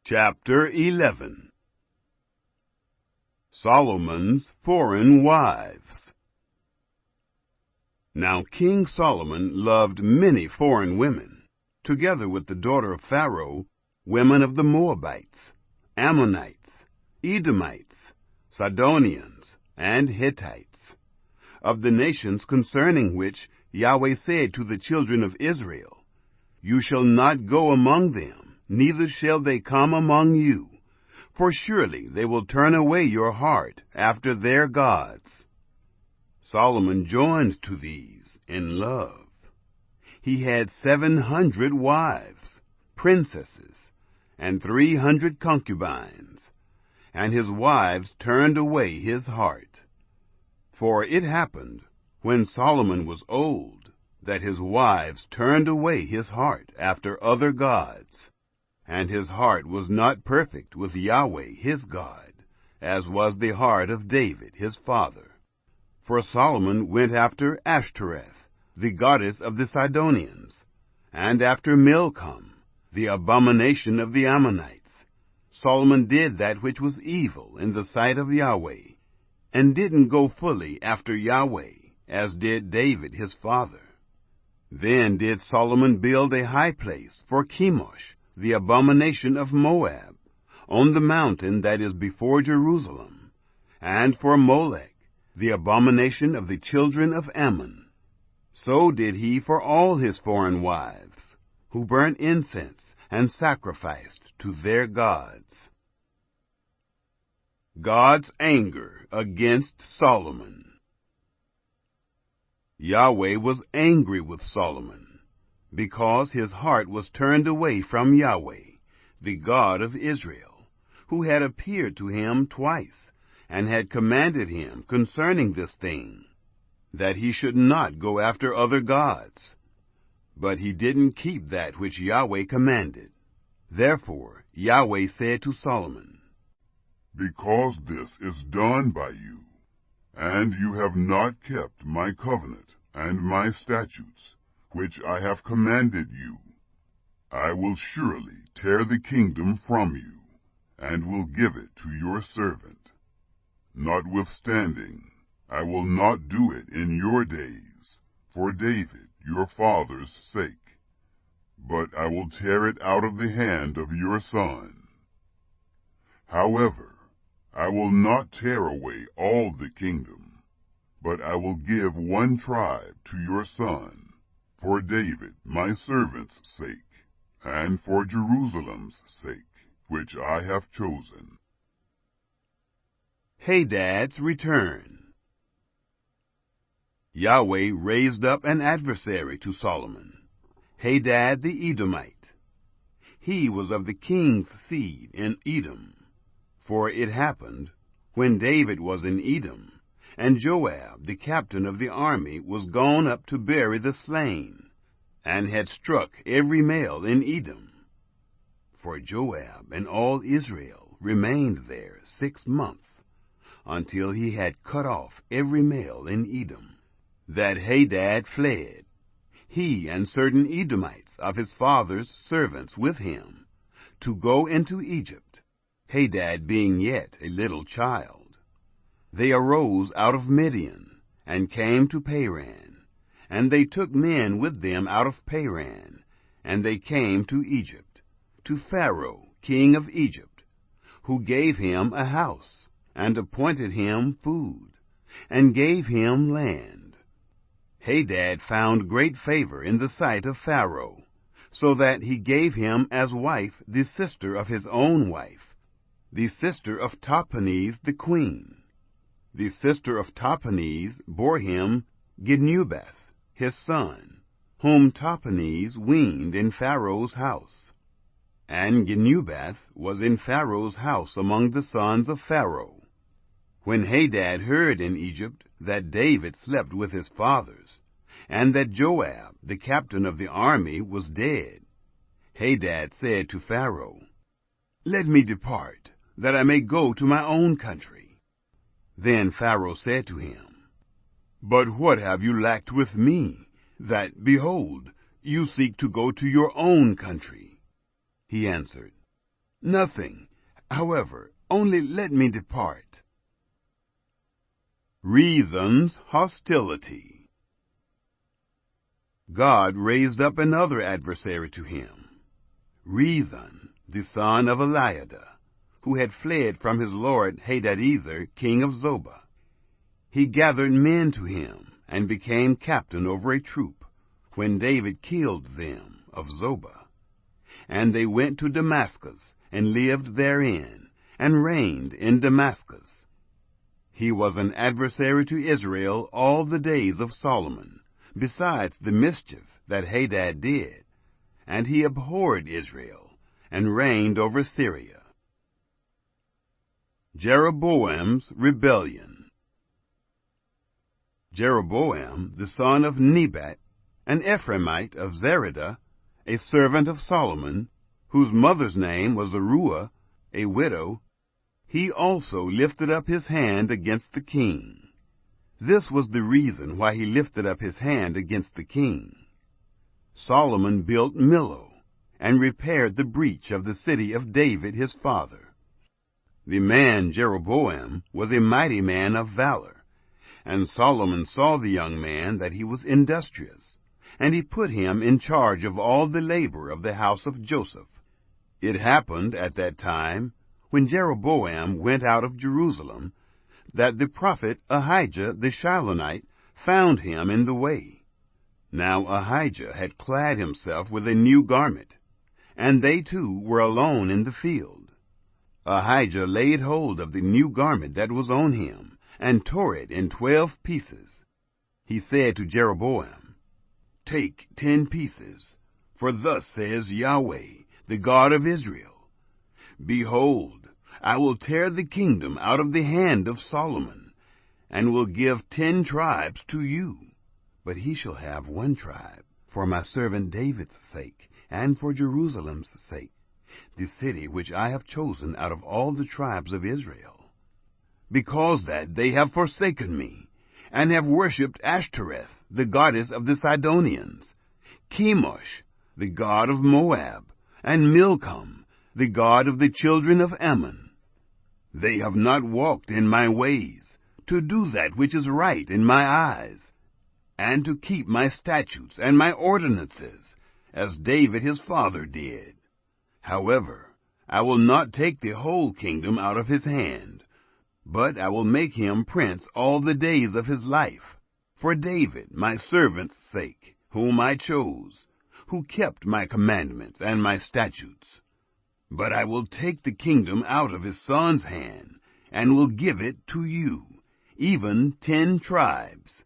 Chapter 11. Solomon's Foreign Wives. Now King Solomon loved many foreign women, together with the daughter of Pharaoh, women of the Moabites, Ammonites, Edomites, Sidonians, and Hittites, of the nations concerning which Yahweh said to the children of Israel, "You shall not go among them, neither shall they come among you, for surely they will turn away your heart after their gods." Solomon joined to these in love. He had 700 wives, princesses, and 300 concubines, and his wives turned away his heart. For it happened, when Solomon was old, that his wives turned away his heart after other gods, and his heart was not perfect with Yahweh his God, as was the heart of David his father. For Solomon went after Ashtoreth, the goddess of the Sidonians, and after Milcom, the abomination of the Ammonites. Solomon did that which was evil in the sight of Yahweh, and didn't go fully after Yahweh, as did David his father. Then did Solomon build a high place for Chemosh, the abomination of Moab, on the mountain that is before Jerusalem, and for Molech, the abomination of the children of Ammon. So did he for all his foreign wives, who burnt incense and sacrificed to their gods. God's anger against Solomon. Yahweh was angry with Solomon, because his heart was turned away from Yahweh, the God of Israel, who had appeared to him twice, and had commanded him concerning this thing, that he should not go after other gods. But he didn't keep that which Yahweh commanded. Therefore Yahweh said to Solomon, "Because this is done by you, and you have not kept my covenant and my statutes, which I have commanded you, I will surely tear the kingdom from you, and will give it to your servant. Notwithstanding, I will not do it in your days, for David your father's sake, but I will tear it out of the hand of your son. However, I will not tear away all the kingdom, but I will give one tribe to your son, for David my servant's sake, and for Jerusalem's sake, which I have chosen." Hadad's return. Yahweh raised up an adversary to Solomon, Hadad the Edomite. He was of the king's seed in Edom. For it happened, when David was in Edom, and Joab, the captain of the army, was gone up to bury the slain, and had struck every male in Edom. For Joab and all Israel remained there 6 months, until he had cut off every male in Edom, that Hadad fled, he and certain Edomites of his father's servants with him, to go into Egypt, Hadad being yet a little child. They arose out of Midian, and came to Paran, and they took men with them out of Paran, and they came to Egypt, to Pharaoh, king of Egypt, who gave him a house, and appointed him food, and gave him land. Hadad found great favor in the sight of Pharaoh, so that he gave him as wife the sister of his own wife, the sister of Tahpenes the queen. The sister of Tahpenes bore him Genubath, his son, whom Tahpenes weaned in Pharaoh's house. And Genubath was in Pharaoh's house among the sons of Pharaoh. When Hadad heard in Egypt that David slept with his fathers, and that Joab, the captain of the army, was dead, Hadad said to Pharaoh, "Let me depart, that I may go to my own country." Then Pharaoh said to him, "But what have you lacked with me, that, behold, you seek to go to your own country?" He answered, Nothing. However, only let me depart. Rezon's hostility. God raised up another adversary to him, Rezon, the son of Eliada, who had fled from his lord Hadadezer, king of Zobah. He gathered men to him, and became captain over a troop, when David killed them of Zobah. And they went to Damascus, and lived therein, and reigned in Damascus. He was an adversary to Israel all the days of Solomon, besides the mischief that Hadad did, and he abhorred Israel, and reigned over Syria. Jeroboam's rebellion. Jeroboam, the son of Nebat, an Ephraimite of Zeradah, a servant of Solomon, whose mother's name was Zeruiah, a widow, he also lifted up his hand against the king. This was the reason why he lifted up his hand against the king. Solomon built Millo, and repaired the breach of the city of David his father. The man Jeroboam was a mighty man of valor, and Solomon saw the young man that he was industrious, and he put him in charge of all the labor of the house of Joseph. It happened at that time, when Jeroboam went out of Jerusalem, that the prophet Ahijah the Shilonite found him in the way. Now Ahijah had clad himself with a new garment, and they two were alone in the field. Ahijah laid hold of the new garment that was on him, and tore it in 12 pieces. He said to Jeroboam, "Take 10 pieces, for thus says Yahweh, the God of Israel, Behold, I will tear the kingdom out of the hand of Solomon, and will give 10 tribes to you. But he shall have 1 tribe, for my servant David's sake, and for Jerusalem's sake, the city which I have chosen out of all the tribes of Israel. Because that they have forsaken me, and have worshipped Ashtoreth, the goddess of the Sidonians, Chemosh, the god of Moab, and Milcom, the god of the children of Ammon. They have not walked in my ways, to do that which is right in my eyes, and to keep my statutes and my ordinances, as David his father did. However, I will not take the whole kingdom out of his hand, but I will make him prince all the days of his life, for David my servant's sake, whom I chose, who kept my commandments and my statutes. But I will take the kingdom out of his son's hand, and will give it to you, even 10 tribes.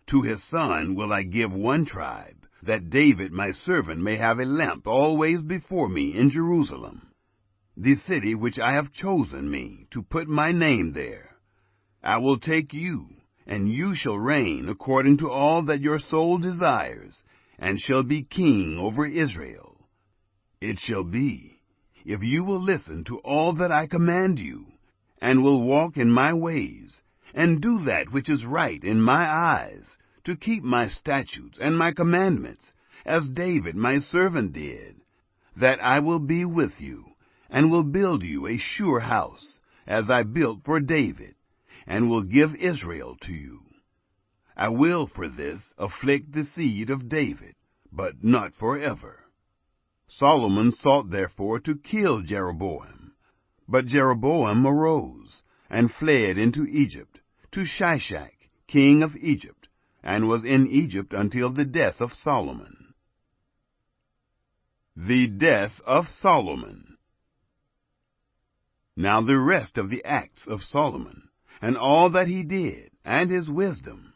To his son will I give 1 tribe, that David my servant may have a lamp always before me in Jerusalem, the city which I have chosen me to put my name there. I will take you, and you shall reign according to all that your soul desires, and shall be king over Israel. It shall be, if you will listen to all that I command you, and will walk in my ways, and do that which is right in my eyes, to keep my statutes and my commandments, as David my servant did, that I will be with you, and will build you a sure house, as I built for David, and will give Israel to you. I will for this afflict the seed of David, but not forever." Solomon sought therefore to kill Jeroboam. But Jeroboam arose, and fled into Egypt, to Shishak, king of Egypt, and was in Egypt until the death of Solomon. The death of Solomon. Now the rest of the acts of Solomon, and all that he did, and his wisdom,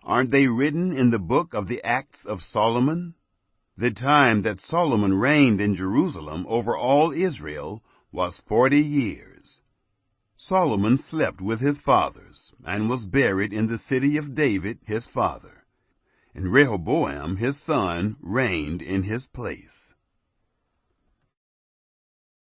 aren't they written in the book of the acts of Solomon? The time that Solomon reigned in Jerusalem over all Israel was 40 years. Solomon slept with his fathers, and was buried in the city of David his father. And Rehoboam his son reigned in his place.